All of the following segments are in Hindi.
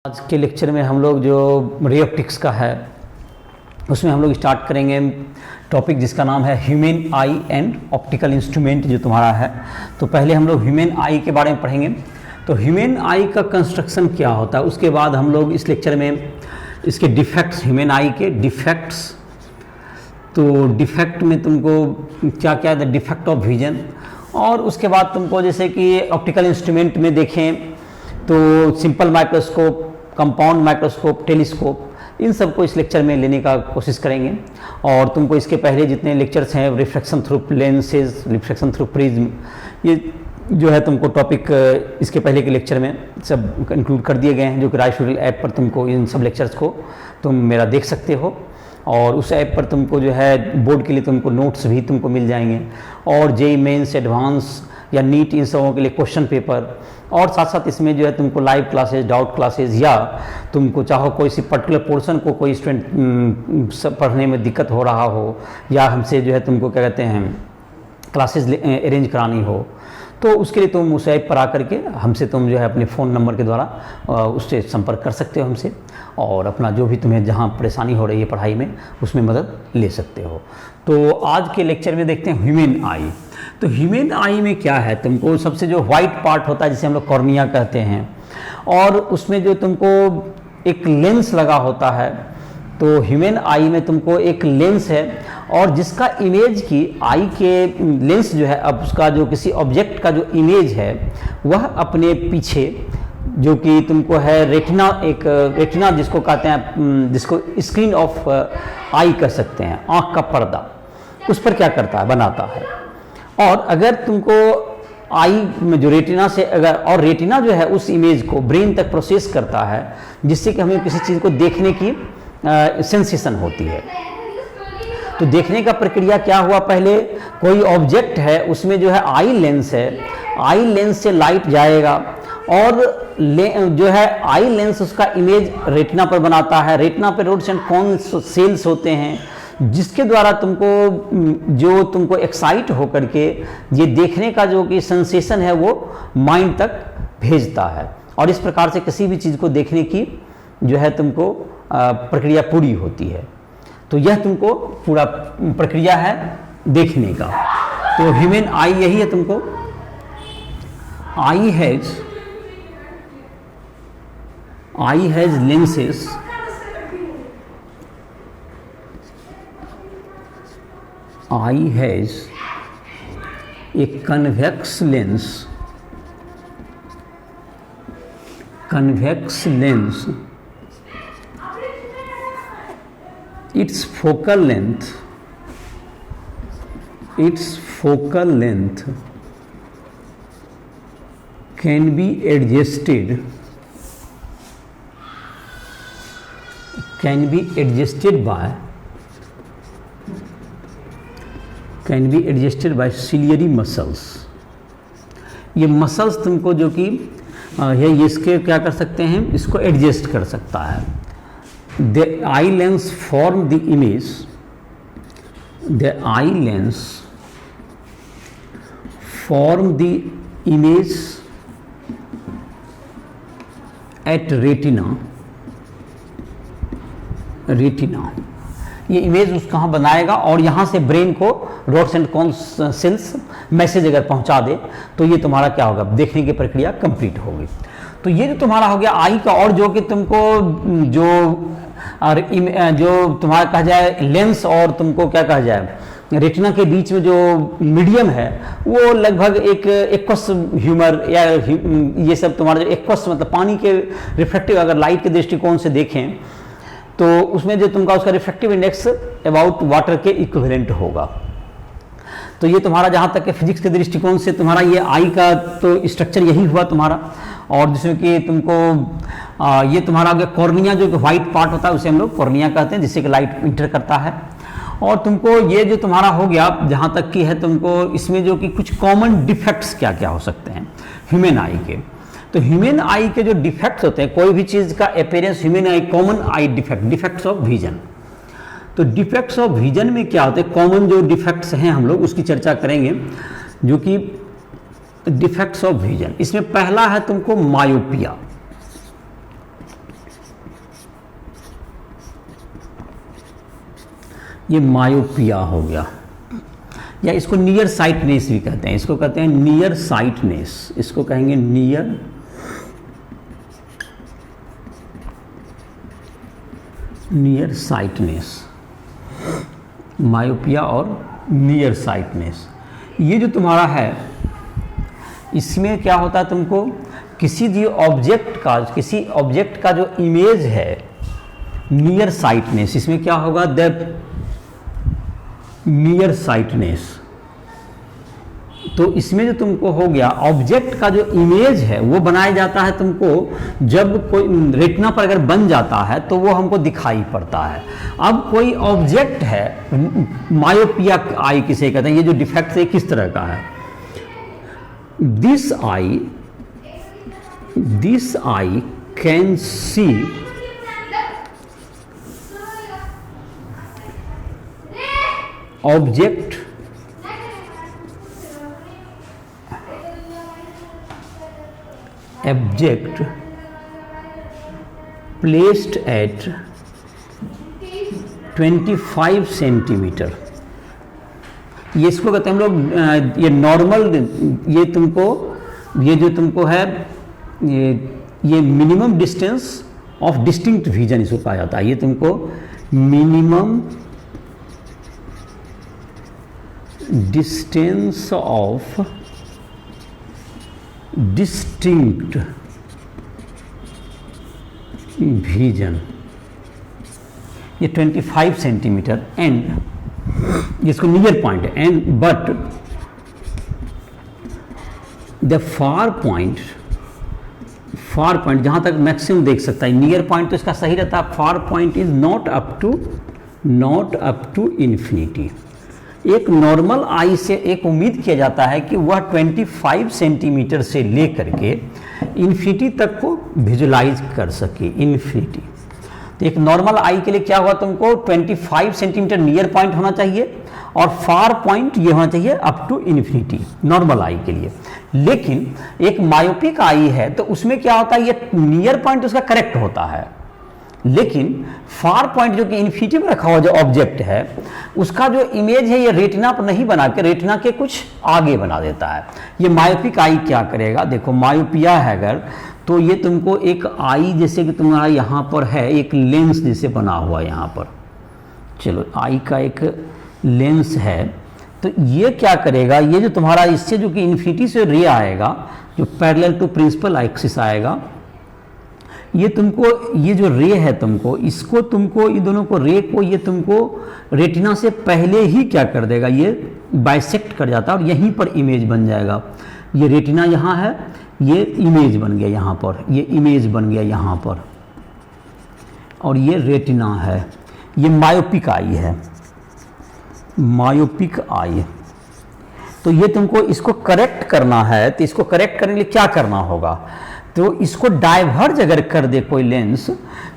आज के लेक्चर में हम लोग जो रे ऑप्टिक्स का है उसमें हम लोग स्टार्ट करेंगे टॉपिक जिसका नाम है human I and optical instrument जो तुम्हारा है। तो पहले हम लोग ह्यूमन आई के बारे में पढ़ेंगे। तो ह्यूमन आई का कंस्ट्रक्शन क्या होता है, उसके बाद हम लोग इस लेक्चर में इसके डिफेक्ट्स, ह्यूमन आई के डिफेक्ट्स, तो डिफेक्ट में तुमको क्या क्या है, डिफेक्ट ऑफ विजन, और उसके बाद तुमको जैसे कि ऑप्टिकल इंस्ट्रूमेंट में देखें तो simple microscope, compound microscope, telescope, इन सबको इस लेक्चर में लेने का कोशिश करेंगे। और तुमको इसके पहले जितने लेक्चर्स हैं, reflection through lenses, reflection through prism, ये जो है तुमको टॉपिक इसके पहले के लेक्चर में सब इंक्लूड कर दिए गए हैं, जो कि राइस ट्यूटोरियल ऐप पर तुमको इन सब लेक्चर्स को तुम मेरा देख सकते हो। और उस ऐप पर तुमको जो है बोर्ड के लिए तुमको नोट्स भी तुमको मिल जाएंगे, और जेईई मेंस, एडवांस या नीट, इन सबों के लिए क्वेश्चन पेपर, और साथ साथ इसमें जो है तुमको लाइव क्लासेस, डाउट क्लासेस, या तुमको चाहो कोई सी पर्टिकुलर पोर्शन को कोई स्टूडेंट पढ़ने में दिक्कत हो रहा हो, या हमसे जो है तुमको क्या कहते हैं क्लासेस अरेंज करानी हो, तो उसके लिए तुम उस ऐप पर आकर के हमसे तुम जो है अपने फ़ोन नंबर के द्वारा उससे संपर्क कर सकते हो हमसे, और अपना जो भी तुम्हें जहाँ परेशानी हो रही है पढ़ाई में उसमें मदद ले सकते हो। तो आज के लेक्चर में देखते हैं ह्यूमन आई। तो ह्यूमन आई में क्या है, तुमको सबसे जो वाइट पार्ट होता है जिसे हम लोग कॉर्निया कहते हैं, और उसमें जो तुमको एक लेंस लगा होता है, तो ह्यूमन आई में तुमको एक लेंस है, और जिसका इमेज की आई के लेंस जो है, अब उसका जो किसी ऑब्जेक्ट का जो इमेज है वह अपने पीछे जो कि तुमको है रेटिना, एक रेटिना जिसको कहते हैं, जिसको स्क्रीन ऑफ आई कह सकते हैं, आँख का पर्दा, उस पर क्या करता है, बनाता है। और अगर तुमको आई में जो रेटिना से अगर, और रेटिना जो है उस इमेज को ब्रेन तक प्रोसेस करता है, जिससे कि हमें किसी चीज़ को देखने की सेंसेशन होती है। तो देखने का प्रक्रिया क्या हुआ, पहले कोई ऑब्जेक्ट है उसमें जो है आई लेंस है, आई लेंस से लाइट जाएगा, और जो है आई लेंस उसका इमेज रेटिना पर बनाता है। रेटिना पर रोड्स एंड कॉन्स सेल्स होते हैं, जिसके द्वारा तुमको एक्साइट होकर के ये देखने का जो कि सेंसेशन है वो माइंड तक भेजता है, और इस प्रकार से किसी भी चीज़ को देखने की जो है तुमको प्रक्रिया पूरी होती है। तो यह तुमको पूरा प्रक्रिया है देखने का। तो ह्यूमन आई यही है, तुमको I has lenses, I has a convex lens, its focal length can be adjusted by ciliary muscles। ये मसल्स तुमको जो कि ये इसके क्या कर सकते हैं, इसको एडजस्ट कर सकता है। The eye lens form the image at retina। ये इमेज उस कहाँ बनाएगा, और यहाँ से ब्रेन को rods and cones cells message अगर पहुँचा दे तो ये तुम्हारा क्या होगा, देखने की प्रक्रिया कंप्लीट होगी। तो ये जो तुम्हारा हो गया आई का। और जो कि तुमको जो तुम्हारा कहा जाए लेंस और तुमको क्या कहा जाए रेटिना के बीच में जो मीडियम है वो लगभग एक एक्वस ह्यूमर, या ये सब तुम्हारा जो एक्वस मतलब पानी के रिफ्लेक्टिव, अगर लाइट के दृष्टिकोण से देखें तो उसमें जो तुमका उसका रिफ्लेक्टिव इंडेक्स अबाउट वाटर के इक्विवेलेंट होगा। तो ये तुम्हारा जहाँ तक के फिजिक्स के दृष्टिकोण से तुम्हारा ये आई का तो स्ट्रक्चर यही हुआ तुम्हारा। और जिसमें कि तुमको ये तुम्हारा कॉर्निया जो कि व्हाइट पार्ट होता है उसे हम लोग कॉर्निया कहते हैं, जिससे कि लाइट इंटर करता है। और तुमको ये जो तुम्हारा हो गया जहाँ तक की है, तुमको इसमें जो कि कुछ कॉमन डिफेक्ट्स क्या क्या हो सकते हैं ह्यूमन आई के। तो ह्यूमन आई के जो डिफेक्ट्स होते हैं, कोई भी चीज़ का appearance, human I common I defects of vision. तो डिफेक्ट्स ऑफ विजन में क्या होते हैं, कॉमन जो डिफेक्ट्स हैं हम लोग उसकी चर्चा करेंगे, जो कि डिफेक्ट्स ऑफ विजन। इसमें पहला है तुमको मायोपिया। ये मायोपिया हो गया, या इसको नियर साइटनेस भी कहते हैं, इसको कहते हैं नियर साइटनेस, इसको कहेंगे नियर साइटनेस, मायोपिया और नियर साइटनेस। ये जो तुम्हारा है इसमें क्या होता है, तुमको किसी ऑब्जेक्ट का जो इमेज है नियर साइटनेस, इसमें क्या होगा, द नियर साइटनेस। तो इसमें जो तुमको हो गया ऑब्जेक्ट का जो इमेज है वो बनाया जाता है तुमको, जब कोई रेटिना पर अगर बन जाता है तो वो हमको दिखाई पड़ता है। अब कोई ऑब्जेक्ट है, मायोपिया आई किसे कहते हैं, ये जो डिफेक्ट है किस तरह का है, this I can see object placed at 25 centimetre. ये इसको कहते हैं हम लोग, ये नॉर्मल, ये जो तुमको है ये minimum distance of distinct vision इसको कहा जाता है। ये तुमको minimum distance of distinct vision, ये 25 सेंटीमीटर, एंड इसको नियर पॉइंट है, and but the far point जहां तक मैक्सिमम देख सकता है, नियर पॉइंट तो इसका सही रहता है, far point is not up to infinity. एक नॉर्मल आई से एक उम्मीद किया जाता है कि वह 25 सेंटीमीटर से लेकर के इन्फिनिटी तक को विजुलाइज कर सके, इन्फिनिटी। तो एक नॉर्मल आई के लिए क्या हुआ, तुमको 25 सेंटीमीटर नियर पॉइंट होना चाहिए और फार पॉइंट ये होना चाहिए अप टू इन्फिनिटी, नॉर्मल आई के लिए। लेकिन एक मायोपिक आई है तो उसमें क्या होता है, ये नियर पॉइंट उसका करेक्ट होता है, लेकिन फार पॉइंट जो कि इन्फिनिटी में रखा हुआ जो ऑब्जेक्ट है उसका जो इमेज है ये रेटिना पर नहीं बना के रेटिना के कुछ आगे बना देता है। ये मायोपिक आई क्या करेगा, देखो मायोपिया है अगर, तो ये तुमको एक आई जैसे कि तुम्हारा यहाँ पर है एक लेंस जैसे बना हुआ यहाँ पर, चलो आई का एक लेंस है, तो ये क्या करेगा, ये जो तुम्हारा इससे जो कि इन्फिनिटी से रे आएगा, जो पैरेलल टू प्रिंसिपल एक्सिस आएगा, ये तुमको ये जो रे है तुमको इसको तुमको ये दोनों को रे को ये तुमको रेटिना से पहले ही क्या कर देगा, ये बाइसेक्ट कर जाता है और यहीं पर इमेज बन जाएगा। ये रेटिना यहाँ है, ये इमेज बन गया यहाँ पर, ये इमेज बन गया यहाँ पर, और ये रेटिना है। ये मायोपिक आई है, मायोपिक आई। तो ये तुमको इसको करेक्ट करना है, तो इसको करेक्ट करने के लिए क्या करना होगा, तो इसको डाइवर्ज अगर कर दे कोई लेंस,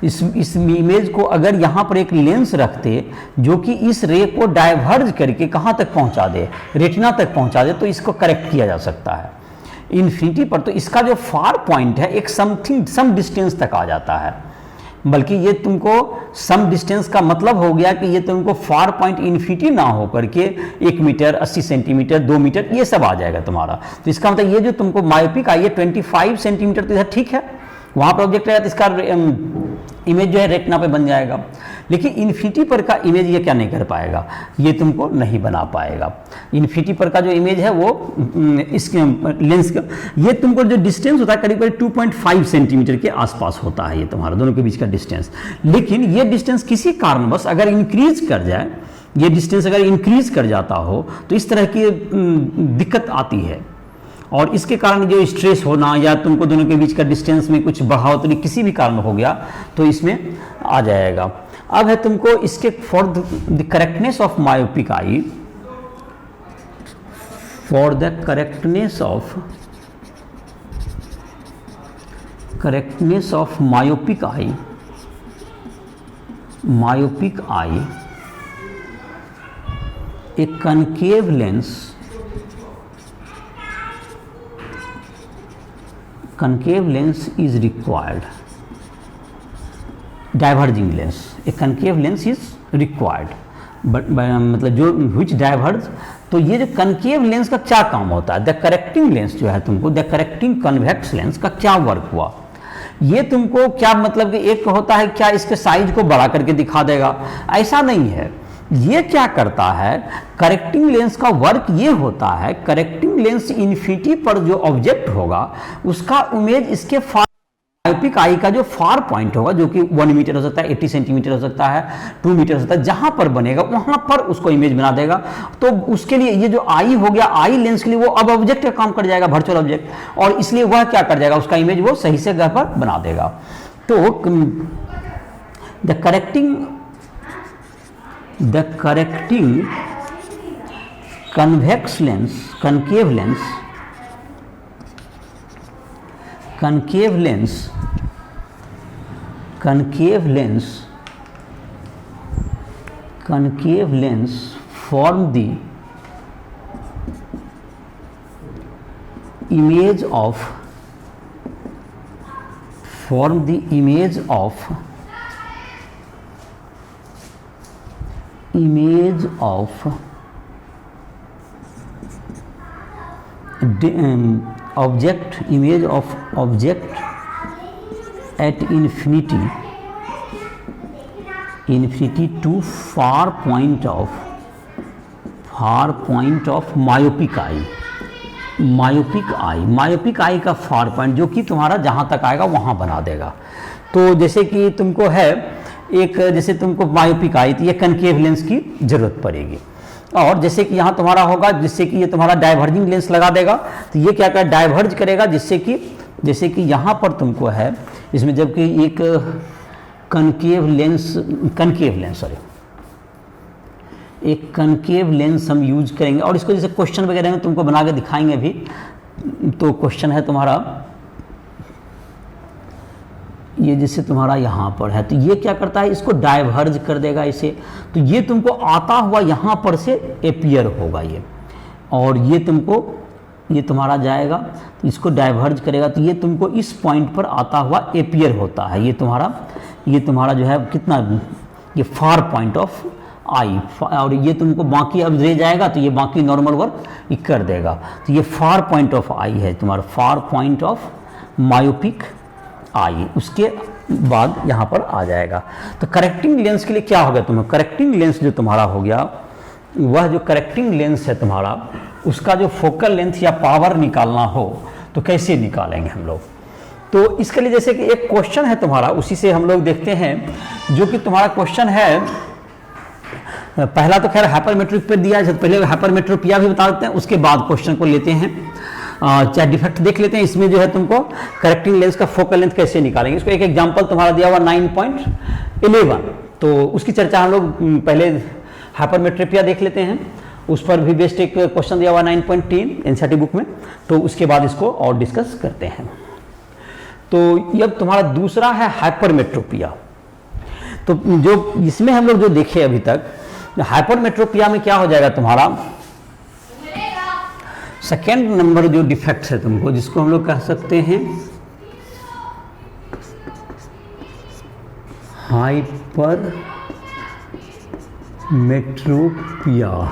इस इमेज को अगर यहाँ पर एक लेंस रखते जो कि इस रे को डाइवर्ज करके कहाँ तक पहुँचा दे, रेटिना तक पहुँचा दे, तो इसको करेक्ट किया जा सकता है इन्फिनिटी पर। तो इसका जो फार पॉइंट है एक सम डिस्टेंस तक आ जाता है, बल्कि ये तुमको सम डिस्टेंस का मतलब हो गया कि ये तुमको फार पॉइंट इन्फिनिटी ना हो करके 1 मीटर 80 सेंटीमीटर 2 मीटर ये सब आ जाएगा तुम्हारा। तो इसका मतलब ये जो तुमको मायोपिक आई है 25 सेंटीमीटर, तो इधर ठीक है, वहाँ पर ऑब्जेक्ट रहेगा तो इसका इमेज जो है रेटिना पे बन जाएगा। लेकिन इन्फिनिटी पर का इमेज ये क्या नहीं कर पाएगा, ये तुमको नहीं बना पाएगा। इन्फिनिटी पर का जो इमेज है वो इस लेंस का ये तुमको जो डिस्टेंस होता है करीब करीब 2.5 सेंटीमीटर के आसपास होता है ये तुम्हारा दोनों के बीच का डिस्टेंस। लेकिन ये डिस्टेंस किसी कारणवश अगर इंक्रीज कर जाए, ये डिस्टेंस अगर इंक्रीज कर जाता हो तो इस तरह की दिक्कत आती है, और इसके कारण जो स्ट्रेस होना या तुमको दोनों के बीच का डिस्टेंस में कुछ बढ़ोतरी किसी भी कारण हो गया तो इसमें आ जाएगा। अब है तुमको इसके for the correctness of myopic eye, for the correctness of myopic eye, A concave lens is required, diverging lens, a concave lens is required। मतलब जो विच डाइवर्ज, तो ये जो कनकेव लेंस का क्या काम होता है, द करेक्टिंग लेंस जो है तुमको, द करेक्टिंग कन्वेक्स लेंस का क्या वर्क हुआ, ये तुमको क्या मतलब कि एक होता है क्या इसके साइज को बड़ा करके दिखा देगा, ऐसा नहीं है। ये क्या करता है, करेक्टिंग लेंस का वर्क ये होता है, करेक्टिंग लेंस इन्फिनिटी पर जो ऑब्जेक्ट होगा उसका इमेज इसके मायोपिक आई का जो फार पॉइंट होगा, जो कि 1 मीटर हो सकता है, 80 सेंटीमीटर हो सकता है, 2 मीटर हो सकता है, जहां पर बनेगा वहां पर उसको इमेज बना देगा। तो उसके लिए ये जो आई हो गया, आई लेंस के लिए वो अब ऑब्जेक्ट का काम कर जाएगा, वर्चुअल ऑब्जेक्ट, और इसलिए वह क्या कर जाएगा, उसका इमेज वो सही से घर पर बना देगा। तो the correcting convex lens, concave lens form the image of object at infinity to far point of myopic eye का फार पॉइंट जो कि तुम्हारा जहां तक आएगा वहां बना देगा। तो जैसे कि तुमको है एक, जैसे तुमको मायोपिक आई तो ये कनकेव लेंस की जरूरत पड़ेगी, और जैसे कि यहाँ तुम्हारा होगा, जिससे कि ये तुम्हारा डाइवर्जिंग लेंस लगा देगा, तो ये क्या कर डाइवर्ज करेगा, जिससे कि जैसे कि यहाँ पर तुमको है इसमें, जबकि एक कनकेव लेंस हम यूज करेंगे, और इसको जैसे क्वेश्चन वगैरह में तुमको बना के दिखाएंगे अभी। तो क्वेश्चन है तुम्हारा ये, जैसे तुम्हारा यहाँ पर है, तो ये क्या करता है, इसको डाइवर्ज कर देगा इसे, तो ये तुमको आता हुआ यहाँ पर से एपियर होगा ये, और ये तुमको ये तुम्हारा जाएगा तो इसको डाइवर्ज करेगा, तो ये तुमको इस पॉइंट पर आता हुआ एपियर होता है। ये तुम्हारा जो है कितना, ये फार पॉइंट ऑफ आई, और ये तुमको बाकी अब रह जाएगा, तो ये बाकी नॉर्मल वर्क ये कर देगा। तो ये फार पॉइंट ऑफ आई है तुम्हारा, far point of myopic eye, उसके बाद यहाँ पर आ जाएगा। तो करेक्टिंग लेंस के लिए क्या होगा तुम्हें, करेक्टिंग लेंस जो तुम्हारा हो गया, वह जो करेक्टिंग लेंस है तुम्हारा, उसका जो फोकल लेंथ या पावर निकालना हो तो कैसे निकालेंगे हम लोग। तो इसके लिए जैसे कि एक क्वेश्चन है तुम्हारा, उसी से हम लोग देखते हैं, जो कि तुम्हारा क्वेश्चन है, पहला तो खैर हाइपरमेट्रिक पे दिया है, पहले हाइपरमेट्रोपिया भी बता देते हैं, उसके बाद क्वेश्चन को लेते हैं, चाहे डिफेक्ट देख लेते हैं। इसमें जो है तुमको करेक्टिंग लेंस का फोकल लेंथ कैसे निकालेंगे, इसको एक एग्जांपल तुम्हारा दिया हुआ 9.11, तो उसकी चर्चा हम लोग पहले हाइपरमेट्रोपिया देख लेते हैं, उस पर भी बेस्ट एक क्वेश्चन दिया हुआ 9.10 एनसीईआरटी बुक में, तो उसके बाद इसको और डिस्कस करते हैं। तो ये अब तुम्हारा दूसरा है हाइपरमेट्रोपिया। तो जो इसमें हम लोग जो देखे अभी तक, हाइपरमेट्रोपिया में क्या हो जाएगा तुम्हारा, सेकेंड नंबर जो डिफेक्ट है तुमको, जिसको हम लोग कह सकते हैं hypermetropia,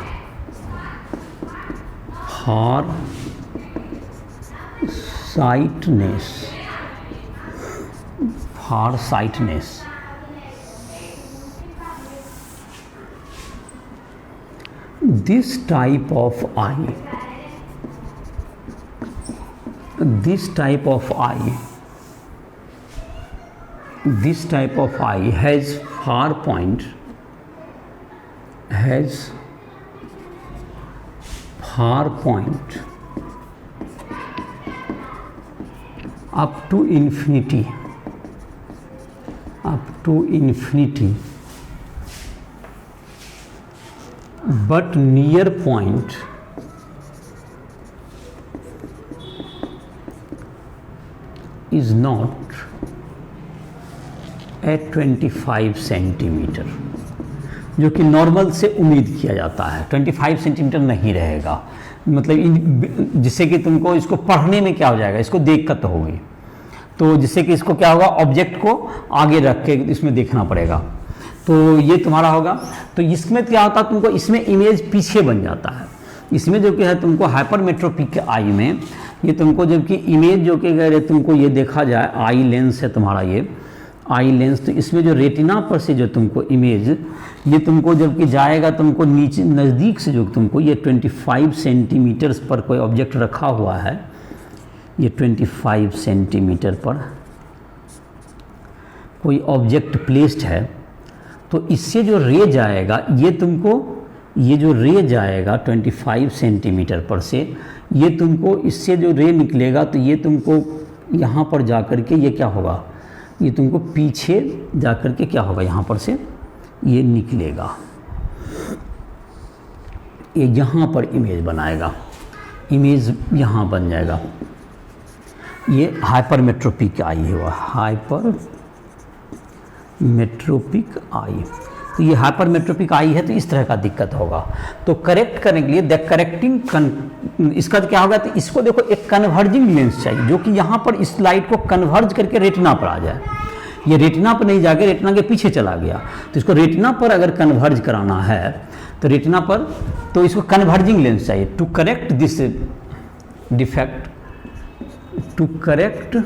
farsightedness। This type of eye has far point up to infinity, but near point is not at 25 centimetre, जो कि नॉर्मल से उम्मीद किया जाता है। 25 सेंटीमीटर नहीं रहेगा, मतलब जिससे कि तुमको इसको पढ़ने में क्या हो जाएगा, इसको दिक्कत होगी, तो जिससे कि इसको क्या होगा, ऑब्जेक्ट को आगे रख के इसमें देखना पड़ेगा। तो ये तुम्हारा होगा। तो इसमें क्या होता है, तुमको इसमें इमेज पीछे बन जाता है। इसमें जो कि है तुमको हाइपरमेट्रोपिक आई में ये तुमको जबकि इमेज जो कि अगर तुमको ये देखा जाए आई लेंस है तुम्हारा, ये आई लेंस, तो इसमें जो रेटिना पर से जो तुमको इमेज ये तुमको जबकि जाएगा तुमको नीचे नज़दीक से जो तुमको ये 25 सेंटीमीटर्स पर कोई ऑब्जेक्ट रखा हुआ है, ये 25 सेंटीमीटर पर कोई ऑब्जेक्ट प्लेस्ड है, तो इससे जो रे जाएगा ये तुमको ये जो रे जाएगा 25 सेंटीमीटर पर से ये तुमको इससे जो रे निकलेगा तो ये तुमको यहाँ पर जा कर के ये क्या होगा, ये तुमको पीछे जा कर के क्या होगा, यहाँ पर से ये निकलेगा, ये यहाँ पर इमेज बनाएगा, इमेज यहाँ बन जाएगा। ये हाइपरमेट्रोपिक आई है, वह हाइपरमेट्रोपिक आई। तो ये हाइपरमेट्रोपिक आई है तो इस तरह का दिक्कत होगा। तो करेक्ट करने के लिए द करेक्टिंग इसका क्या होगा, तो इसको देखो एक कन्वर्जिंग लेंस चाहिए जो कि यहाँ पर इस लाइट को कन्वर्ज करके रेटिना पर आ जाए। ये रेटिना पर नहीं जाके रेटिना के पीछे चला गया, तो इसको रेटिना पर अगर कन्वर्ज कराना है तो रेटिना पर, तो इसको कन्वर्जिंग लेंस चाहिए to correct this defect, to correct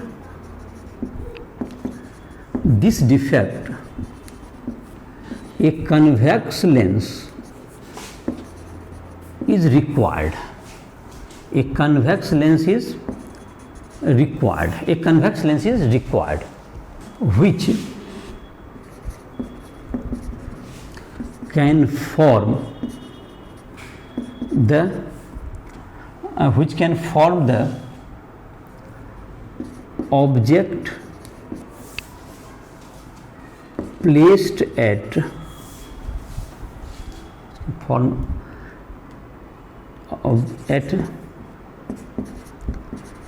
this defect a convex lens is required. A convex lens is required. A convex lens is required, which can form the object placed at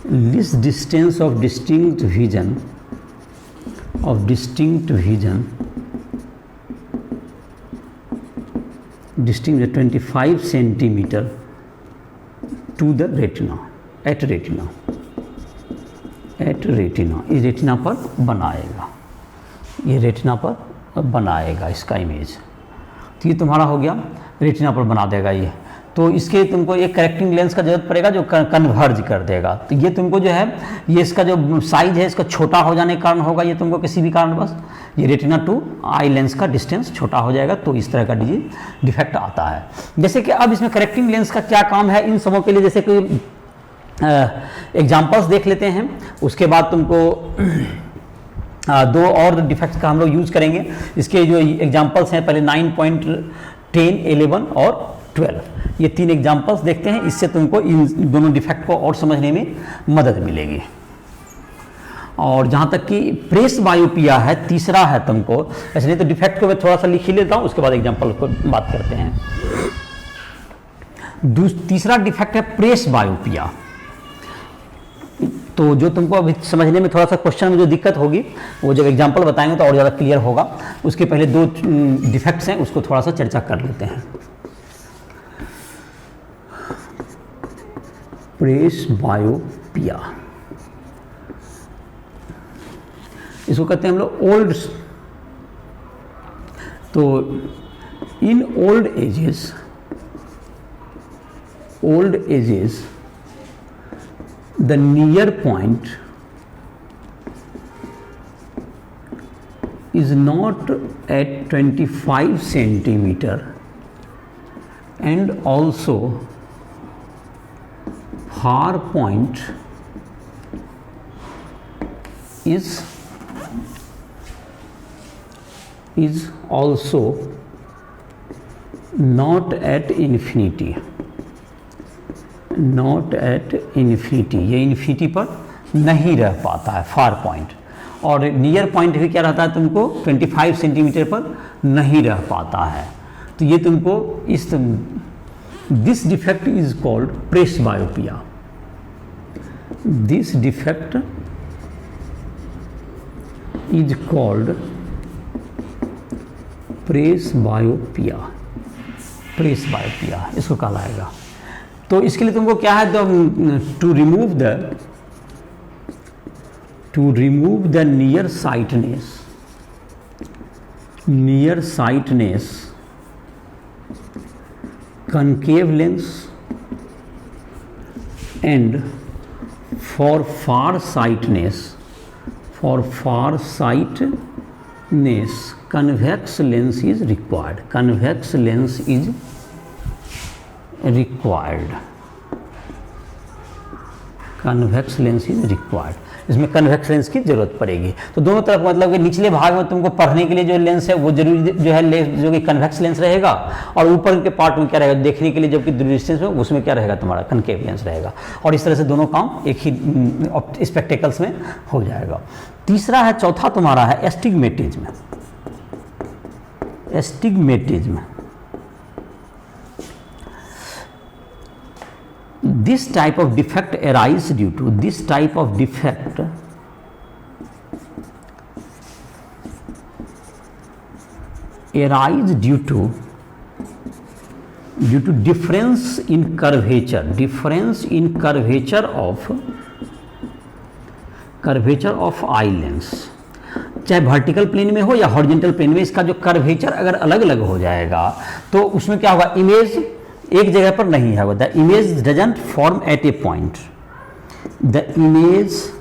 least distance of distinct vision, distinct 25 centimeter to the retina, at retina, ये रेटिना पर बनाएगा, ये रेटिना पर बनाएगा इसका इमेज। तो ये तुम्हारा हो गया, रेटिना पर बना देगा ये। तो इसके तुमको एक करेक्टिंग लेंस का जरूरत पड़ेगा जो कन्वर्ज कर देगा। तो ये तुमको जो है ये इसका जो साइज है इसका छोटा हो जाने के कारण होगा, ये तुमको किसी भी कारण बस ये रेटिना टू आई लेंस का डिस्टेंस छोटा हो जाएगा, तो इस तरह का डिफेक्ट आता है। जैसे कि अब इसमें करेक्टिंग लेंस का क्या काम है इन सबों के लिए, जैसे कि एग्जाम्पल्स देख लेते हैं, उसके बाद तुमको दो और डिफेक्ट्स का हम लोग यूज करेंगे। इसके जो एग्जाम्पल्स हैं पहले 9.10, 11 और 12, ये 3 एग्जाम्पल्स देखते हैं, इससे तुमको इन दोनों डिफेक्ट को और समझने में मदद मिलेगी। और जहाँ तक कि प्रेस बायोपिया है, तीसरा है तुमको, ऐसे नहीं तो डिफेक्ट को मैं थोड़ा सा लिख ही लेता हूँ, उसके बाद एग्जाम्पल को बात करते हैं। तीसरा डिफेक्ट है प्रेस बायोपिया। तो जो तुमको अभी समझने में थोड़ा सा क्वेश्चन में जो दिक्कत होगी वो जब एग्जाम्पल बताएंगे तो और ज़्यादा क्लियर होगा। उसके पहले 2 डिफेक्ट्स हैं, उसको थोड़ा सा चर्चा कर लेते हैं। प्रेस बायोपिया, इसको कहते हैं हम लोग ओल्ड। तो in old ages the near point is not at 25 centimeter and also far point is also not at infinity, ये इन्फिनिटी पर नहीं रह पाता है फार पॉइंट, और नियर पॉइंट भी क्या रहता है तुमको 25 सेंटीमीटर पर नहीं रह पाता है। तो ये तुमको this defect is called presbyopia. This defect is called presbyopia, इसको कहलाएगा। तो इसके लिए तुमको क्या है, to remove the near sightedness near sightedness, concave lens, and for far sightedness, convex lens is required. Convex lens is required. Convex lens is required, इसमें कन्वेक्स लेंस की जरूरत पड़ेगी। तो दोनों तरफ मतलब कि निचले भाग में तुमको पढ़ने के लिए जो लेंस है वो जरूरी जो है लेंस जो कि कन्वेक्स लेंस रहेगा, और ऊपर के पार्ट में क्या रहेगा देखने के लिए जबकि डिस्टेंस में उसमें क्या रहेगा तुम्हारा कनकेव लेंस रहेगा। और इस तरह से दोनों काम एक ही स्पेक्टेकल्स में हो जाएगा। तीसरा है, चौथा तुम्हारा है astigmatism. Astigmatism, this type of defect arise due to difference in curvature of eye lens। चाहे वर्टिकल प्लेन में हो या हॉरिजॉन्टल प्लेन में, इसका जो कर्वेचर अगर अलग अलग हो जाएगा तो उसमें क्या होगा, इमेज एक जगह पर नहीं है। The image doesn't form at a point, the image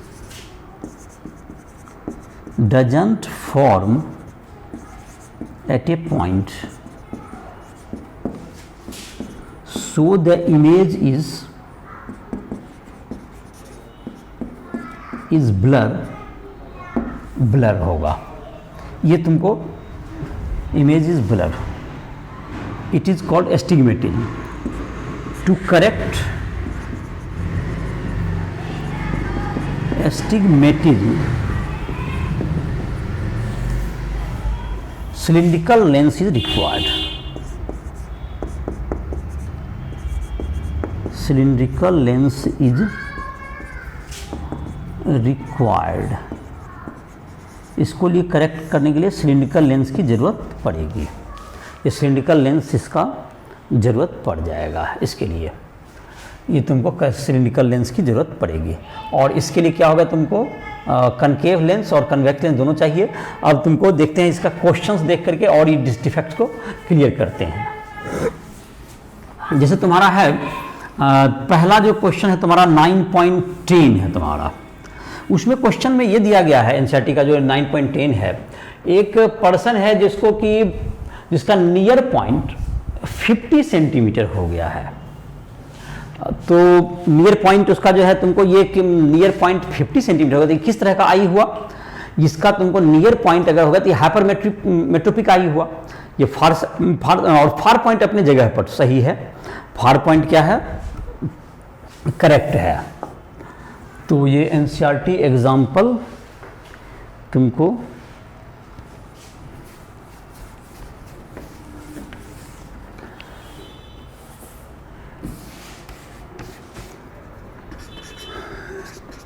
doesn't form at a point, so the image is blur होगा। ये तुमको image is blur, it is called astigmatism। To correct astigmatism, cylindrical lens is required। Cylindrical lens is required। इसको लिए करेक्ट करने के लिए सिलिंड्रिकल लेंस की ज़रूरत पड़ेगी। ये सिलिंड्रिकल लेंस इसका ज़रूरत पड़ जाएगा, इसके लिए ये तुमको सिलिंड्रिकल लेंस की ज़रूरत पड़ेगी। और इसके लिए क्या होगा, तुमको कनकेव लेंस और कन्वेक्स लेंस दोनों चाहिए। अब तुमको देखते हैं इसका क्वेश्चंस देख करके और ये डिफेक्ट्स को क्लियर करते हैं। जैसे तुम्हारा है पहला जो क्वेश्चन है तुम्हारा 9.10 है तुम्हारा, उसमें क्वेश्चन में ये दिया गया है एनसीईआरटी का जो 9.10 है, एक पर्सन है जिसका नियर पॉइंट 50 सेंटीमीटर हो गया है। तो नियर पॉइंट उसका जो है तुमको ये कि नियर पॉइंट 50 सेंटीमीटर होगा, तो किस तरह का आई हुआ, इसका तुमको नियर पॉइंट अगर होगा तो ये हाइपरमेट्रोपिक आई हुआ। ये फार पॉइंट अपने जगह पर सही है, फार पॉइंट क्या है, करेक्ट है। तो ये एनसीईआरटी एग्जाम्पल तुमको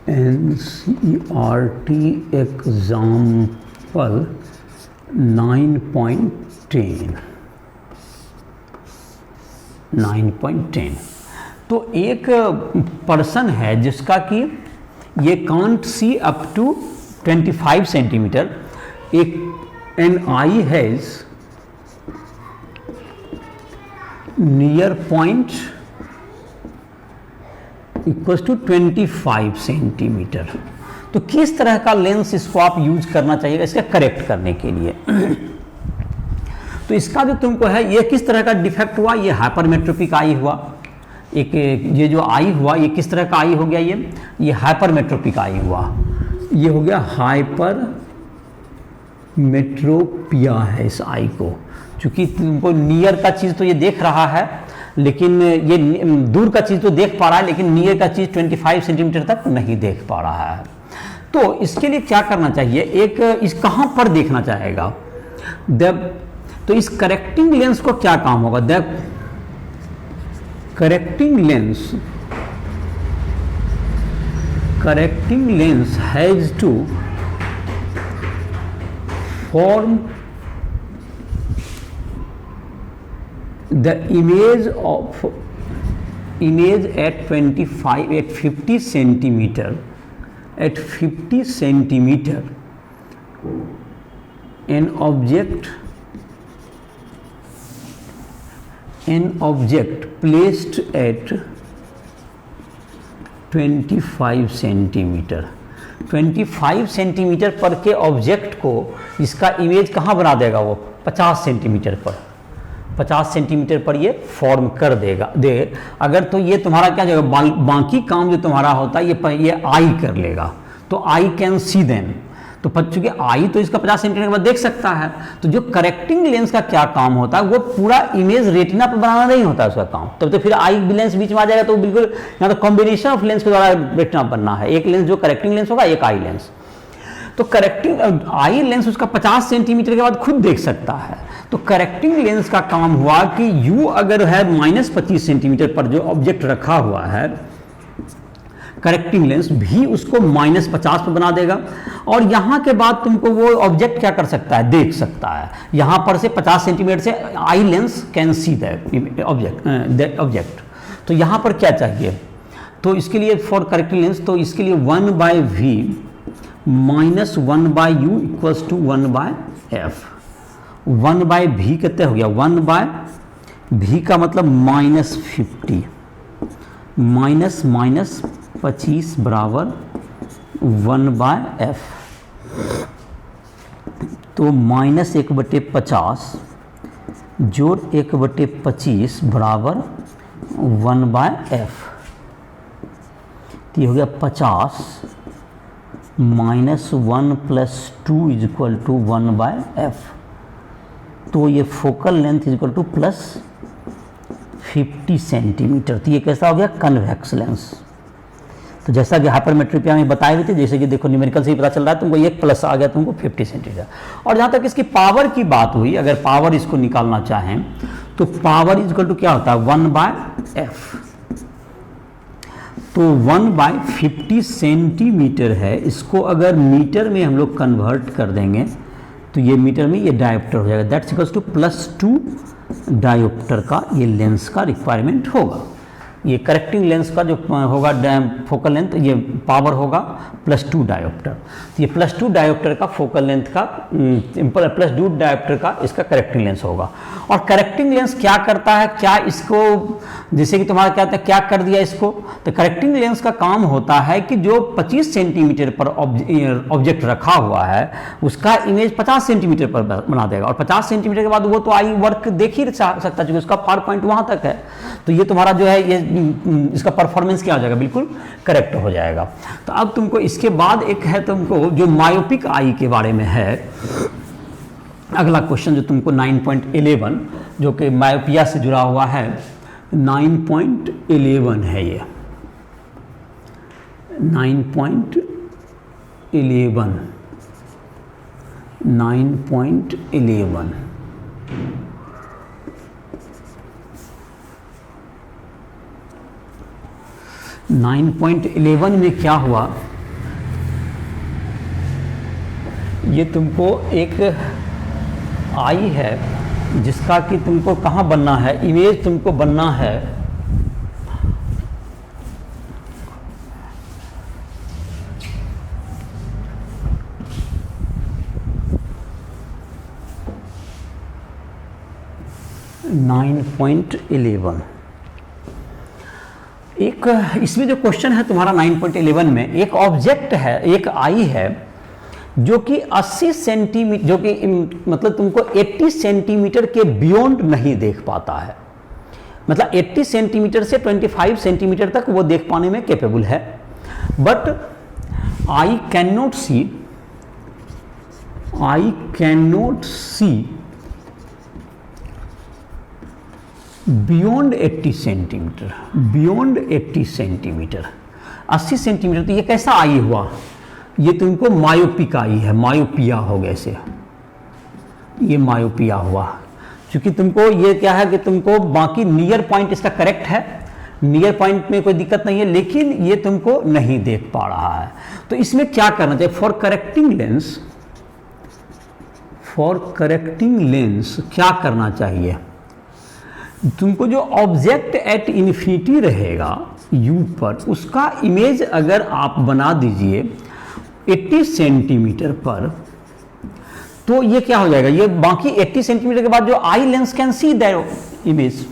एनसीईआरटी एग्जाम्पल 9.10। तो एक पर्सन है जिसका कि ये can't see up to 25 centimetre, एक an eye has near point equals to 25 centimetre. तो किस तरह का लेंस इसको आप यूज करना चाहिए इसका करेक्ट करने के लिए। तो इसका जो तुमको है ये किस तरह का डिफेक्ट हुआ, ये हाइपरमेट्रोपिक आई हुआ। एक ये जो आई हुआ ये किस तरह का आई हो गया, ये हाइपरमेट्रोपिक आई हुआ, ये हो गया हाइपरमेट्रोपिया है इस आई को। चूंकि तुमको नियर का चीज़ तो ये देख रहा है, लेकिन ये दूर का चीज़ तो देख पा रहा है, लेकिन नियर का चीज़ 25 सेंटीमीटर तक नहीं देख पा रहा है। तो इसके लिए क्या करना चाहिए, एक इस कहाँ पर देखना चाहेगा, तो इस करेक्टिंग लेंस को क्या काम होगा, the correcting lens has to form the image at 50 centimeter, an object an object placed at 25 centimetre, 25 centimetre पर के ऑब्जेक्ट को इसका इमेज कहाँ बना देगा वो 50 सेंटीमीटर पर, 50 सेंटीमीटर पर ये फॉर्म कर देगा अगर तो ये तुम्हारा क्या जाएगा, बाकी काम जो तुम्हारा होता है ये आई कर लेगा, तो आई कैन सी देन, तो चूंकि आई तो इसका 50 सेंटीमीटर के बाद देख सकता है, तो जो करेक्टिंग लेंस का क्या काम होता है, वो पूरा इमेज रेटिना पर बनाना नहीं होता है उसका काम, तब तो फिर आई लेंस बीच में आ जाएगा, तो बिल्कुल यहाँ तो कॉम्बिनेशन ऑफ लेंस के द्वारा रेटिना बनना है, एक लेंस जो करेक्टिंग लेंस होगा, एक आई लेंस। तो करेक्टिंग आई लेंस उसका 50 सेंटीमीटर के बाद खुद देख सकता है, तो करेक्टिंग लेंस का काम हुआ कि यू अगर है -25 सेंटीमीटर पर जो ऑब्जेक्ट रखा हुआ है, करेक्टिंग लेंस भी उसको -50 पर बना देगा, और यहाँ के बाद तुमको वो ऑब्जेक्ट क्या कर सकता है, देख सकता है। यहाँ पर से 50 सेंटीमीटर से eye lens can see that object. तो यहाँ पर क्या चाहिए, तो इसके लिए फॉर करेक्टिंग लेंस, तो इसके लिए 1/v -1/u equals to 1/f। 1/v कितने हो गया, 1/v का मतलब -50 -25 बराबर 1/f, तो -1/50 जोड़ 1/25 बराबर 1/f, तो ये हो गया 50 -1 + 2 इज इक्वल टू 1/f, तो ये focal length is equal to +50 centimetre. तो ये कैसा हो गया, कन्वेक्स लेंस। तो जैसा कि हाइपरमेट्रिक में बताए हुए थे, जैसे कि देखो न्यूमेरिकल से ही पता चल रहा है, तुमको एक प्लस आ गया, तुमको 50 सेंटीमीटर। और जहाँ तक इसकी पावर की बात हुई, अगर पावर इसको निकालना चाहें तो पावर इज इक्वल टू क्या होता है, 1/f। तो 1/50 सेंटीमीटर है, इसको अगर मीटर में हम लोग कन्वर्ट कर देंगे तो ये मीटर में ये डायोप्टर हो जाएगा, दैट्स इक्वल्स टू +2 डायोप्टर का ये लेंस का रिक्वायरमेंट होगा। ये करेक्टिंग लेंस का जो होगा फोकल लेंथ, ये पावर होगा +2 डायोप्टर। तो ये +2 डायोप्टर का फोकल लेंथ का +2 डायोप्टर का इसका करेक्टिंग लेंस होगा। और करेक्टिंग लेंस क्या करता है, क्या इसको, जैसे कि तुम्हारा क्या होता है, क्या कर दिया इसको, तो करेक्टिंग लेंस का काम होता है कि जो 25 सेंटीमीटर पर ऑब्जेक्ट रखा हुआ है उसका इमेज 50 सेंटीमीटर पर बना देगा, और 50 सेंटीमीटर के बाद वो तो आई वर्क देख ही सकता है, क्योंकि उसका फार पॉइंट वहाँ तक है। तो ये तुम्हारा जो है ये इसका परफॉर्मेंस क्या हो जाएगा, बिल्कुल करेक्ट हो जाएगा। तो अब तुमको इसके बाद एक है तुमको जो मायोपिक आई के बारे में है, अगला क्वेश्चन जो तुमको 9.11 जो कि मायोपिया से जुड़ा हुआ है, 9.11 है ये 9.11 9.11 में क्या हुआ, ये तुमको एक आई है जिसका कि तुमको कहाँ बनना है, इमेज तुमको बनना है .11। एक इसमें जो क्वेश्चन है तुम्हारा 9.11 में, एक ऑब्जेक्ट है, एक आई है जो कि 80 सेंटीमीटर, जो कि मतलब तुमको 80 सेंटीमीटर के बियॉन्ड नहीं देख पाता है, मतलब 80 सेंटीमीटर से 25 सेंटीमीटर तक वो देख पाने में कैपेबल है, but I can not see beyond 80 centimetre, beyond 80 centimetre, 80 centimetre. तो ये कैसा आई हुआ, ये तुमको मायोपिक आई है, मायोपिया हो गया इसे, ये मायोपिया हुआ, क्योंकि तुमको ये क्या है कि तुमको बाकी नियर पॉइंट इसका करेक्ट है, नियर पॉइंट में कोई दिक्कत नहीं है, लेकिन ये तुमको नहीं देख पा रहा है। तो इसमें क्या करना चाहिए, फॉर करेक्टिंग लेंस क्या करना चाहिए, तुमको जो ऑब्जेक्ट एट इन्फिनिटी रहेगा यू पर, उसका इमेज अगर आप बना दीजिए 80 सेंटीमीटर पर, तो ये क्या हो जाएगा, ये बाकी 80 सेंटीमीटर के बाद जो eye lens can see that image,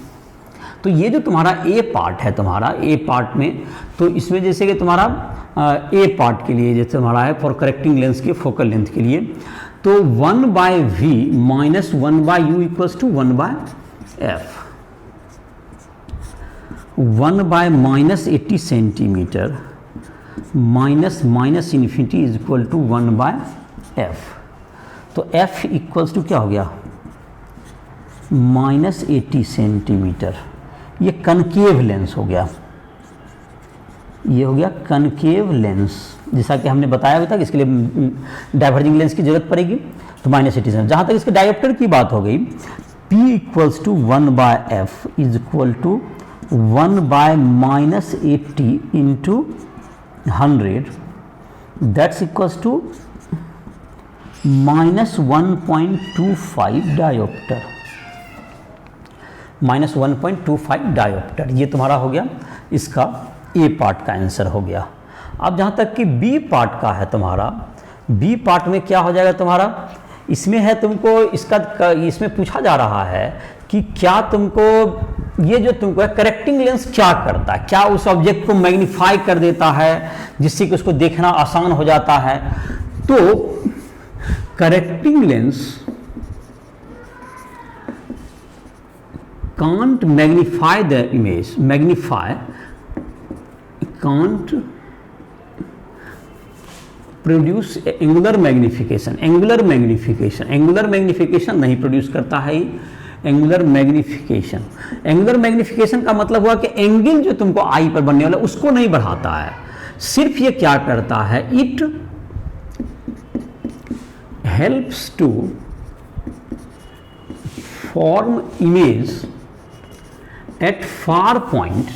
तो ये जो तुम्हारा ए पार्ट है, तुम्हारा ए पार्ट में, तो इसमें जैसे कि तुम्हारा ए पार्ट के लिए जैसे तुम्हारा है फॉर करेक्टिंग लेंस के फोकल लेंथ के लिए, तो 1/v minus 1/u equals to 1/f, 1/-80 centimetre minus infinity is equal to 1/f, तो f इक्वल्स टू क्या हो गया -80 सेंटीमीटर। ये कनकेव लेंस हो गया, ये हो गया कनकेव लेंस, जैसा कि हमने बताया हुआ था कि इसके लिए डाइवर्जिंग लेंस की जरूरत पड़ेगी, तो -80 सेंटीमीटर। जहाँ तक इसके डायोप्टर की बात हो गई, p equals to 1/f is equal to 1/-80 into 100, that's equals to -1.25 dioptre, -1.25 dioptre. ये तुम्हारा हो गया इसका ए पार्ट का आंसर हो गया। अब जहाँ तक कि बी पार्ट का है तुम्हारा, बी पार्ट में क्या हो जाएगा तुम्हारा, इसमें है तुमको इसमें पूछा जा रहा है कि क्या तुमको ये जो तुमको है करेक्टिंग लेंस क्या करता है, क्या उस ऑब्जेक्ट को मैग्नीफाई कर देता है जिससे कि उसको देखना आसान हो जाता है। तो correcting lens can't magnify the image, can't produce angular magnification, angular magnification नहीं प्रोड्यूस करता है। एंगुलर मैग्निफिकेशन का मतलब हुआ कि एंगल जो तुमको आई पर बनने वाला उसको नहीं बढ़ाता है, सिर्फ ये क्या करता है, it helps to form image at far point,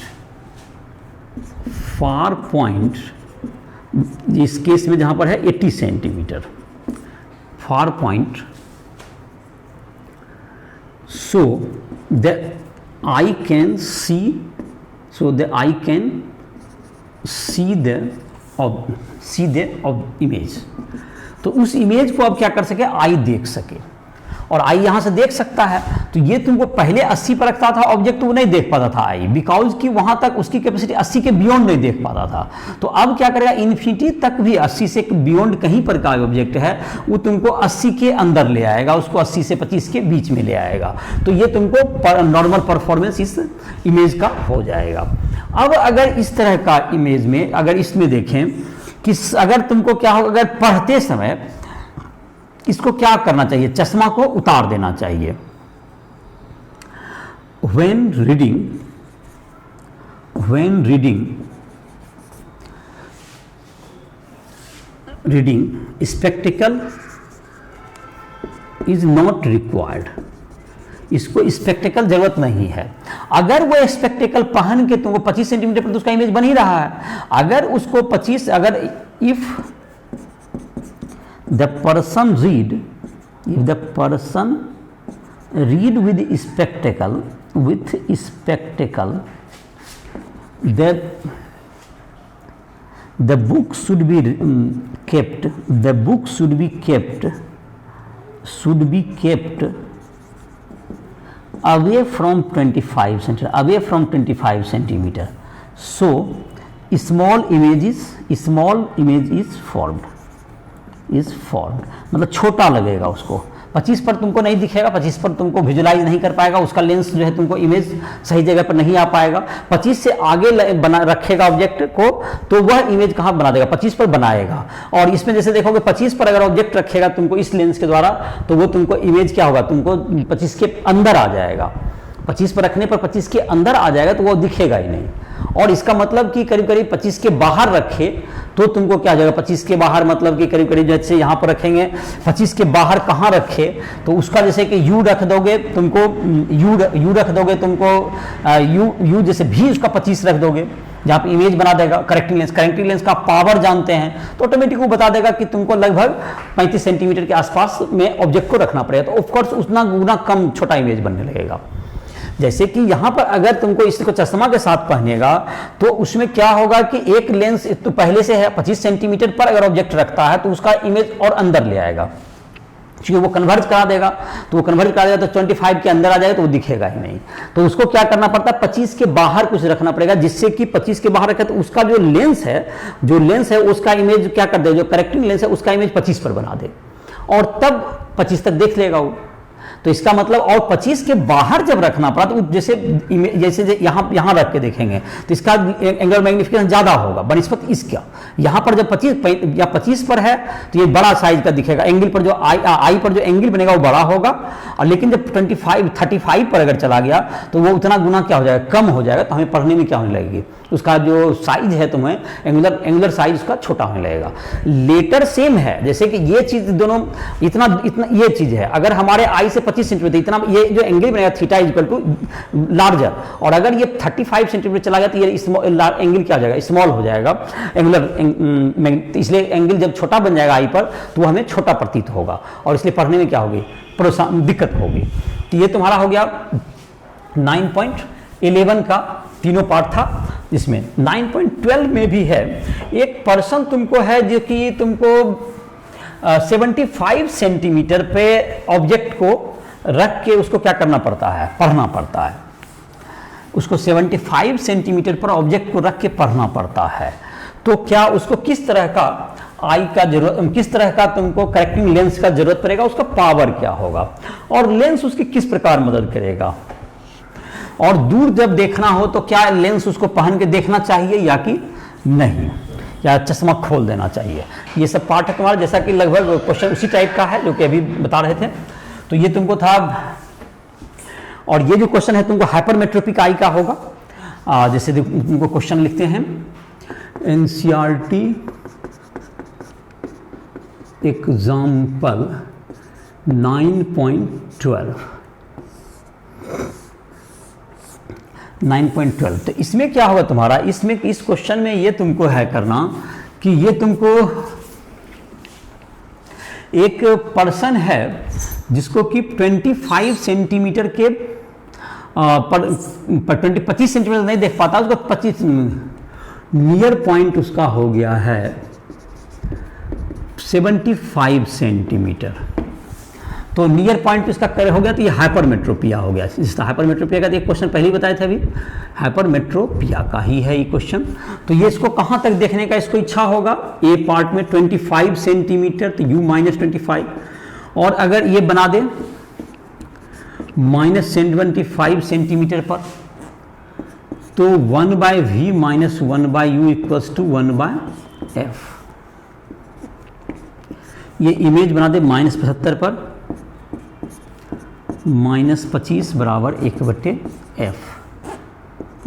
इस केस में जहां पर है 80 सेंटीमीटर far point, so the eye can see the image, तो उस इमेज को अब क्या कर सके, आई देख सके, और आई यहां से देख सकता है। तो ये तुमको पहले 80 पर रखता था ऑब्जेक्ट, वो नहीं देख पाता था आई, बिकॉज कि वहां तक उसकी कैपेसिटी 80 के बियॉन्ड नहीं देख पाता था। तो अब क्या करेगा, इन्फिनिटी तक भी 80 से बियॉन्ड कहीं पर का ऑब्जेक्ट है वो तुमको 80 के अंदर ले आएगा, उसको 80 से 25 के बीच में ले आएगा। तो ये तुमको नॉर्मल परफॉर्मेंस इस इमेज का हो जाएगा। अब अगर इस तरह का इमेज में अगर इसमें देखें कि अगर तुमको क्या होगा, अगर पढ़ते समय इसको क्या करना चाहिए, चश्मा को उतार देना चाहिए। when reading spectacle is not required, इसको स्पेक्टिकल जरूरत नहीं है। अगर वो स्पेक्टिकल पहन के तुमको 25 सेंटीमीटर पर तो उसका इमेज बन ही रहा है। अगर उसको 25 अगर if the person read with spectacle that the book should be kept away from 25 centimeter, so small image is formed, मतलब छोटा लगेगा उसको, 25 पर तुमको नहीं दिखेगा, 25 पर तुमको विजुलाइज नहीं कर पाएगा, उसका लेंस जो है तुमको इमेज सही जगह पर नहीं आ पाएगा। 25 से आगे बना रखेगा ऑब्जेक्ट को तो वह इमेज कहाँ बना देगा, 25 पर बनाएगा। और इसमें जैसे देखोगे 25 पर अगर ऑब्जेक्ट रखेगा तुमको इस लेंस के द्वारा, तो वो तुमको इमेज क्या होगा, तुमको 25 के अंदर आ जाएगा। 25 पर रखने पर 25 के अंदर आ जाएगा तो वो दिखेगा ही नहीं। और इसका मतलब कि करीब करीब 25 के बाहर रखे तो तुमको क्या आ जाएगा, 25 के बाहर मतलब कि करीब करीब जैसे यहाँ पर रखेंगे 25 के बाहर कहाँ रखे, तो उसका जैसे कि यू रख दोगे तुमको, यू रख दोगे तुमको, यू जैसे भी उसका 25 रख दोगे जहाँ पे इमेज बना देगा। करेक्टिंग लेंस का पावर जानते हैं तो ऑटोमेटिक वो बता देगा कि तुमको लगभग 35 सेंटीमीटर के आसपास में ऑब्जेक्ट को रखना पड़ेगा, तो ऑफकोर्स उतना गुना कम छोटा इमेज बनने लगेगा। जैसे कि यहाँ पर अगर तुमको इसको चश्मा के साथ पहनेगा तो उसमें क्या होगा कि एक लेंस तो पहले से है 25 सेंटीमीटर पर अगर ऑब्जेक्ट रखता है तो उसका इमेज और अंदर ले आएगा, क्योंकि वो कन्वर्ज करा देगा, तो वो कन्वर्ज करा देगा तो 25 के अंदर आ जाएगा तो वो दिखेगा ही नहीं। तो उसको क्या करना पड़ता है, 25 के बाहर कुछ रखना पड़ेगा, जिससे कि 25 के बाहर रखे तो उसका जो लेंस है उसका इमेज क्या कर दे, जो करेक्टिंग लेंस है उसका इमेज 25 पर बना दे, और तब 25 तक देख लेगा वो। तो इसका मतलब, और 25 के बाहर जब रखना पड़ा तो जैसे यहाँ रख के देखेंगे तो इसका एंगुलर मैग्निफिकेशन ज़्यादा होगा बनिस्पत इसका। यहाँ पर जब 25 पर है तो ये बड़ा साइज का दिखेगा, एंगल पर जो आई पर जो एंगल बनेगा वो बड़ा होगा, और लेकिन जब 35 पर अगर चला गया तो वो उतना गुना क्या हो जाएगा, कम हो जाएगा, तो हमें पढ़ने में क्या होने लगेगी, उसका जो साइज है तुम्हें एंगुलर साइज उसका छोटा होने लगेगा। लेटर सेम है, जैसे कि ये चीज दोनों इतना ये चीज है, अगर हमारे आई से 25 सेंटीमीटर इतना ये जो एंगल बनेगा थीटा इक्वल टू लार्जर, और अगर ये 35 सेंटीमीटर चला गया तो ये एंगल क्या हो जाएगा, स्मॉल हो जाएगा एंगुलर, इसलिए एंगल जब छोटा बन जाएगा आई पर तो हमें छोटा प्रतीत होगा, और इसलिए पढ़ने में क्या होगी, दिक्कत होगी। तो ये तुम्हारा हो गया 9.11 का तीनों पार्ट था, जिसमें 9.12 में भी है एक पर्सन तुमको है जो कि तुमको 75 सेंटीमीटर पे ऑब्जेक्ट को रख के उसको क्या करना पड़ता है, पढ़ना पड़ता है। उसको 75 सेंटीमीटर पर ऑब्जेक्ट को रख के पढ़ना पड़ता है, तो क्या उसको किस तरह का आई का जरूरत, किस तरह का तुमको करेक्टिंग लेंस का जरूरत पड़ेगा, उसका पावर क्या होगा, और लेंस उसकी किस प्रकार मदद करेगा, और दूर जब देखना हो तो क्या लेंस उसको पहन के देखना चाहिए या कि नहीं, या चश्मा खोल देना चाहिए। ये सब पार्ट है तुम्हारा, जैसा कि लगभग क्वेश्चन उसी टाइप का है जो कि अभी बता रहे थे। तो ये तुमको था, और ये जो क्वेश्चन है तुमको हाइपरमेट्रोपिक आई का होगा। जैसे तुमको क्वेश्चन लिखते हैं, एनसीईआरटी एग्जाम्पल 9.12। तो इसमें क्या होगा तुम्हारा, इसमें इस क्वेश्चन में ये तुमको है करना कि ये तुमको एक पर्सन है जिसको कि 25 सेंटीमीटर के पर 25 सेंटीमीटर नहीं देख पाता, उसको 25 नियर पॉइंट उसका हो गया है 75 सेंटीमीटर। तो नियर पॉइंट इसका कर हो गया, तो ये हाइपरमेट्रोपिया हो गया। जिसका हाइपरमेट्रोपिया का एक क्वेश्चन पहले ही बताए थे, अभी हाइपरमेट्रोपिया का ही है ये क्वेश्चन। तो ये इसको कहाँ तक देखने का इसको इच्छा होगा, ए पार्ट में 25 सेंटीमीटर, तो u -25, और अगर ये बना दे -75 सेंटीमीटर पर, तो 1/v - 1/u = 1/f। ये इमेज बना दे -75 पर, -25 बराबर 1/f।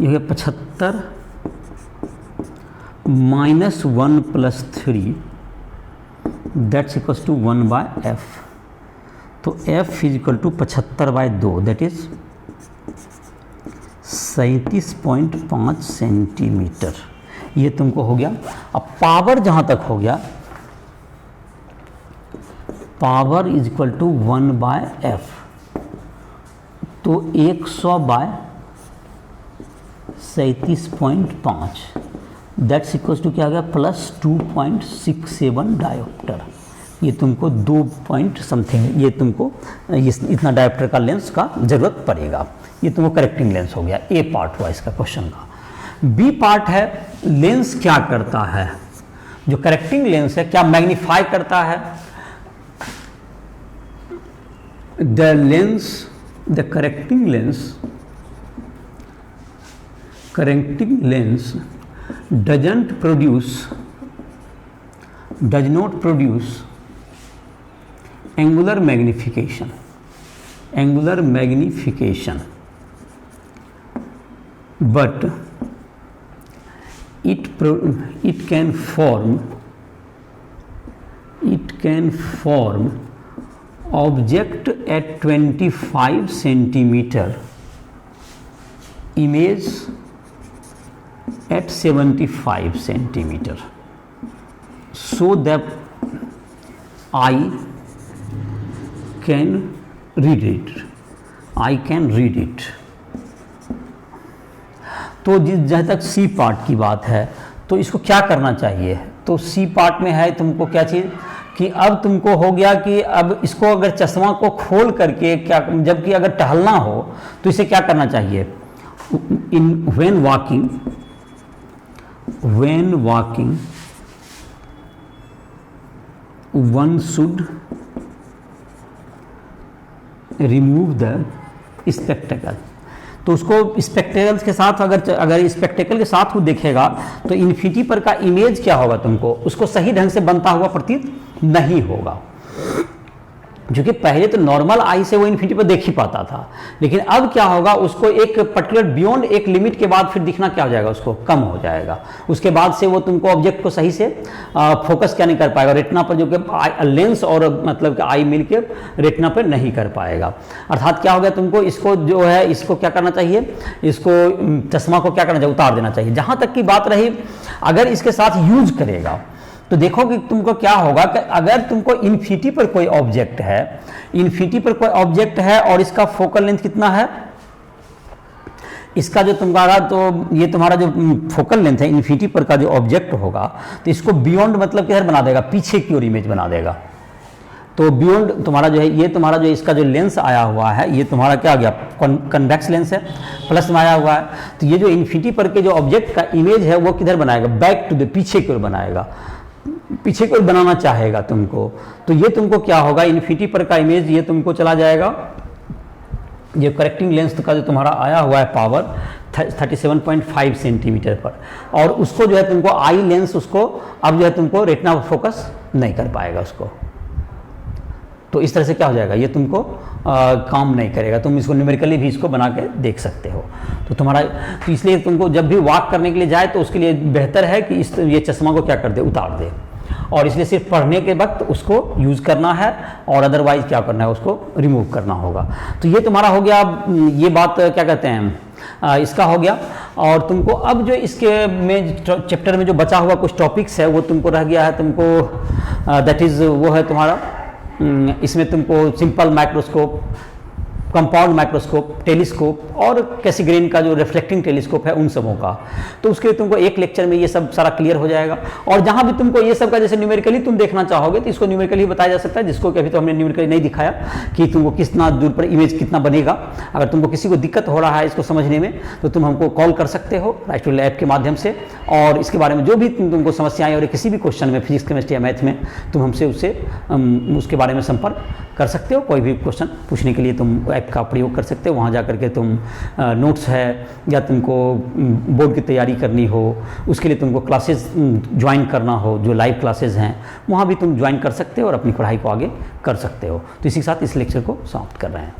ये हो गया 75 -1 + 3 दैट्स इक्वल्स टू 1/f। तो f = 75/2 दैट इज 37.5 सेंटीमीटर। ये तुमको हो गया। अब पावर जहाँ तक हो गया, पावर = 1/f, तो 100/37.5 दैट्स इक्वल्स टू क्या आ गया, +2.67 डायोप्टर। ये तुमको 2 पॉइंट समथिंग, ये तुमको इतना डायोप्टर का लेंस का जरूरत पड़ेगा। ये तुमको करेक्टिंग लेंस हो गया, ए पार्ट हुआ इसका क्वेश्चन का। बी पार्ट है लेंस क्या करता है, जो करेक्टिंग लेंस है क्या मैग्नीफाई करता है। The correcting lens does not produce angular magnification, but it can form object at 25 centimeter, image at 75 centimeter, so that I can read it। तो जहाँ तक सी पार्ट की बात है, तो इसको क्या करना चाहिए, तो सी पार्ट में है तुमको क्या चीज़ कि अब तुमको हो गया कि अब इसको अगर चश्मा को खोल करके क्या, जबकि अगर टहलना हो तो इसे क्या करना चाहिए? In when walking one should remove the spectacle. तो उसको स्पेक्टेकल्स के साथ अगर स्पेक्टेकल के साथ वो देखेगा तो इन्फिनिटी पर का इमेज क्या होगा, तुमको उसको सही ढंग से बनता हुआ प्रतीत नहीं होगा। क्योंकि पहले तो नॉर्मल आई से वो इन्फिनिटी पर देख ही पाता था, लेकिन अब क्या होगा, उसको एक पर्टिकुलर बियॉन्ड एक लिमिट के बाद फिर दिखना क्या हो जाएगा, उसको कम हो जाएगा। उसके बाद से वो तुमको ऑब्जेक्ट को सही से फोकस क्या नहीं कर पाएगा, रेटिना पर, जो कि लेंस और मतलब कि आई मिल के रेटिना पर नहीं कर पाएगा। अर्थात क्या हो गया, तुमको इसको जो है इसको क्या करना चाहिए, इसको चश्मा को क्या करना चाहिए, उतार देना चाहिए। जहाँ तक की बात रही अगर इसके साथ यूज करेगा तो देखो कि तुमको क्या होगा कि अगर तुमको इन्फिनिटी पर कोई ऑब्जेक्ट है, इन्फिनिटी पर कोई ऑब्जेक्ट है और इसका फोकल लेंथ कितना है, इसका जो तुम्हारा, तो ये तुम्हारा जो फोकल लेंथ है इन्फिनिटी पर का जो ऑब्जेक्ट होगा, तो इसको बियॉन्ड मतलब किधर बना देगा, पीछे की ओर इमेज बना देगा। तो बियॉन्ड तुम्हारा जो है, ये तुम्हारा जो इसका जो लेंस आया हुआ है, ये तुम्हारा क्या आ गया, कन्वेक्स लेंस है, प्लस में आया हुआ है। तो ये जो इन्फिनिटी पर के जो ऑब्जेक्ट का इमेज है वो किधर बनाएगा, बैक टू द, पीछे की ओर बनाएगा, पीछे की ओर बनाना चाहेगा तुमको। तो ये तुमको क्या होगा, इन्फिनिटी पर का इमेज ये तुमको चला जाएगा, ये करेक्टिंग लेंस का जो तुम्हारा आया हुआ है पावर 37.5 सेंटीमीटर पर, और उसको जो है तुमको आई लेंस उसको अब जो है तुमको रेटिना फोकस नहीं कर पाएगा उसको। तो इस तरह से क्या हो जाएगा, ये तुमको काम नहीं करेगा। तुम इसको न्यूमेरिकली भी इसको बना के देख सकते हो। तो तुम्हारा, तो इसलिए तुमको जब भी वॉक करने के लिए जाए तो उसके लिए बेहतर है कि ये चश्मा को क्या कर दे, उतार दे, और इसलिए सिर्फ पढ़ने के वक्त उसको यूज़ करना है और अदरवाइज क्या करना है, उसको रिमूव करना होगा। तो ये तुम्हारा हो गया, ये बात क्या कहते हैं, इसका हो गया। और तुमको अब जो इसके में चैप्टर में जो बचा हुआ कुछ टॉपिक्स है वो तुमको रह गया है, तुमको दैट इज़ वो है तुम्हारा, इसमें तुमको simple microscope, compound microscope, telescope और कैसीग्रेन का जो रिफ्लेक्टिंग टेलीस्कोप है उन सबों का। तो उसके लिए तुमको एक लेक्चर में ये सब सारा क्लियर हो जाएगा। और जहाँ भी तुमको ये सब का जैसे न्यूमेरिकली तुम देखना चाहोगे तो इसको न्यूमेरिकली बताया जा सकता है, जिसको कि अभी तो हमने न्यूमेरिकली नहीं दिखाया कि तुमको कितना दूर पर इमेज कितना बनेगा। अगर तुमको किसी को दिक्कत हो रहा है इसको समझने में तो तुम हमको कॉल कर सकते हो राइट टू लैब के माध्यम से, और इसके बारे में जो भी तुमको समस्याएं और किसी भी क्वेश्चन में, फिजिक्स, केमिस्ट्री या मैथ में, तुम हमसे उसके बारे में संपर्क कर सकते हो। कोई भी क्वेश्चन पूछने के लिए तुम ऐप का प्रयोग कर सकते हो। वहाँ जा करके तुम नोट्स है या तुमको बोर्ड की तैयारी करनी हो, उसके लिए तुमको क्लासेस ज्वाइन करना हो, जो लाइव क्लासेस हैं वहाँ भी तुम ज्वाइन कर सकते हो और अपनी पढ़ाई को आगे कर सकते हो। तो इसी के साथ इस लेक्चर को समाप्त कर रहे हैं।